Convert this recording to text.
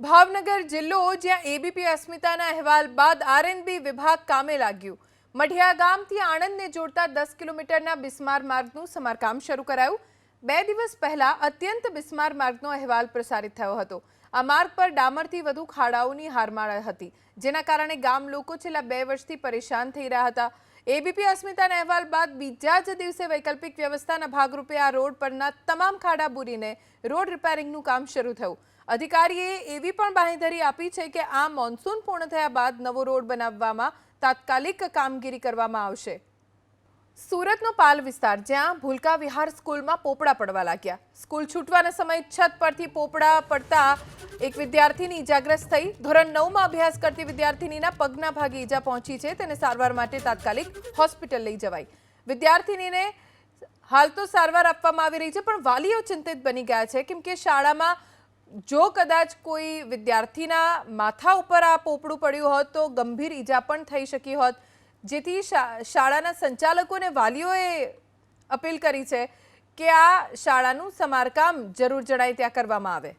ભાવનગર જિલ્લો જ્યાં એબીપી અસ્મિતાના અહેવાલ બાદ આરએનબી વિભાગ કામે લાગ્યું। મઢિયા ગામથી આણંદને જોડતા 10 કિલોમીટરના બિસ્માર માર્ગનું સમારકામ શરૂ કરાયું। 2 દિવસ પહેલા અત્યંત બિસ્માર માર્ગનો અહેવાલ પ્રસારિત થયો હતો। આ માર્ગ પર ડામરથી વધુ ખાડાઓની હારમાળ હતી, જેના કારણે ગામ લોકો છેલ્લા 2 વર્ષથી પરેશાન થઈ રહ્યા હતા। એબીપી અસ્મિતાના અહેવાલ બાદ બીજા જ દિવસે વૈકલ્પિક વ્યવસ્થાના ભાગરૂપે આ રોડ પરના તમામ ખાડા બુરીને રોડ રિપેરિંગનું કામ શરૂ થયું। અધિકારીએ એવી પણ બાંહેધરી આપી છે કે આ મોન્સૂન પૂર્ણ થયા બાદ નવો રોડ બનાવવામાં તાત્કાલિક કામગીરી કરવામાં આવશે। સુરતનો પાલ વિસ્તાર, જ્યાં ભૂલકા વિહાર સ્કૂલમાં પોપડા પડવા લાગ્યા। સ્કૂલ છૂટવાના સમયે છત પરથી પોપડા પડતા એક વિદ્યાર્થીની ઇજાગ્રસ્ત થઈ। ધોરણ 9માં અભ્યાસ કરતી વિદ્યાર્થીનીના પગના ભાગે ઇજા પહોંચી છે, તેને સારવાર માટે તાત્કાલિક હોસ્પિટલ લઈ જવાઈ। વિદ્યાર્થીનીને હાલ તો સારવાર આપવામાં આવી રહી છે, પણ વાલીઓ ચિંતિત બની ગયા છે, કેમ કે શાળામાં જો કદાચ કોઈ વિદ્યાર્થીના માથા ઉપર આ પોપડું પડ્યું હોત તો ગંભીર ઈજા પણ થઈ શકી હોત, જેથી શાળાના સંચાલકોને વાલીઓએ અપીલ કરી છે કે આ શાળાનું સમારકામ જરૂર જણાય ત્યાં કરવામાં આવે।